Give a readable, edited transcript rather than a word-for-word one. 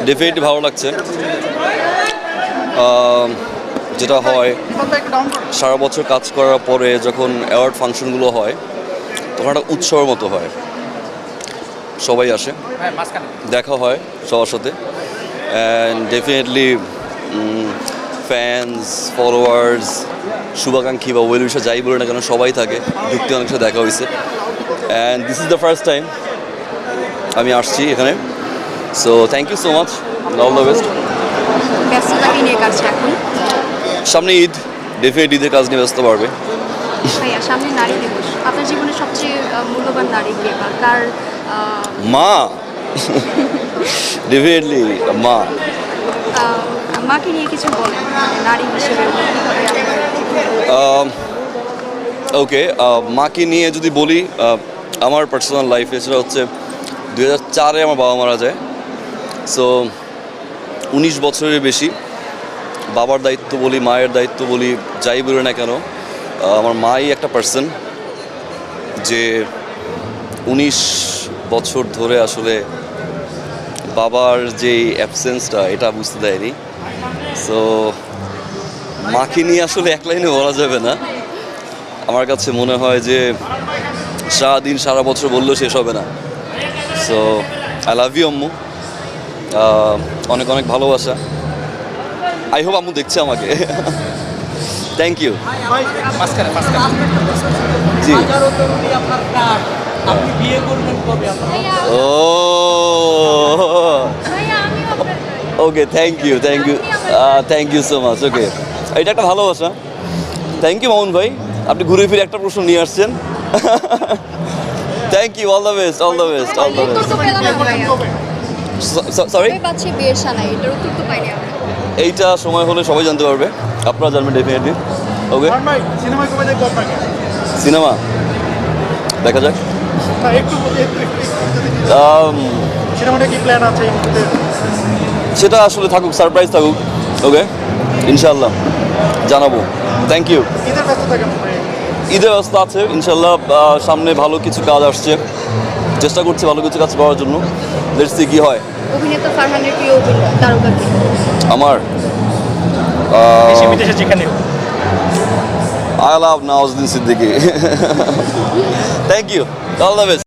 Definitely ভালো লাগছে। যেটা হয় সারা বছর কাজ করার পরে যখন অ্যাওয়ার্ড ফাংশনগুলো হয় তখন একটা উৎসবের মতো হয়, সবাই আসে, দেখা হয় সবার সাথে, অ্যান্ড ডেফিনেটলি ফ্যান্স, ফলোয়ার্স, শুভাকাঙ্ক্ষী বা ওয়েল উইশার যাই বলে না কেন সবাই থাকে। যুক্তি অনেক সাথে দেখা হয়েছে, and this is the first time আমি আসছি এখানে। So thank you so much, all the best. ব্যস্ততা কি নিয়ে কাটছে এখন? সামনে ঈদ, ডেফিনেট ঈদের কাজ নিয়ে ব্যস্ত পারবে। ভাইয়া সামনে নারী দিবস, আপনার জীবনে সবচেয়ে মূল্যবান নারী কে বা তার মা, ডেফিনেটলি মা। মাকে নিয়ে কিছু বলেন, মানে নারী হিসেবে কীভাবে ওকে, মাকে নিয়ে যদি বলি, আমার পার্সোনাল লাইফে সেটা হচ্ছে 2004-এ আমার বাবা মারা যায়। সো 19 বছরের বেশি বাবার দায়িত্ব বলি, মায়ের দায়িত্ব বলি, যাই বলি না কেন, আমার মাই একটা পার্সন যে 19 বছর ধরে আসলে বাবার যে অ্যাবসেন্সটা এটা বুঝতে দেয়নি। সো মাকে নিয়ে আসলে এক লাইনে বলা যাবে না। আমার কাছে মনে হয় যে সারাদিন সারা বছর বললেও শেষ হবে না। সো আই লাভ ইউ আম্মু, অনেক অনেক ভালোবাসা। আই হোপ আম্মু দেখছে আমাকে। Thank you. জি, ও okay, thank you, thank you so much. Okay, এটা একটা ভালোবাসা। থ্যাংক ইউ মামুন ভাই, আপনি ঘুরে ফিরে একটা প্রশ্ন নিয়ে আসছেন। Thank you, all the best, all the best, all the best. Sorry, বিয়ের সানাই, এটার উত্তর তো পাইনি আমরা। এইটা সময় হলে সবাই জানতে পারবে, আপনারা জানবেন ডেফিনেটলি। ওকে, সিনেমা দেখা যাক। সেটা আসলে থাকুক, সারপ্রাইজ থাকুক। ওকে, ইনশাল্লাহ জানাবো। Thank you. ঈদের ব্যবস্থা আছে ইনশাল্লাহ, সামনে ভালো কিছু কাজ আসছে, চেষ্টা করছি ভালো কিছু কাজ করার জন্য। লেটস সি কি হয়। অভিনেতা ফারহানের প্রিয় তারকা কে? আমার I love Nawazuddin Siddiqui. Thank you. All the best.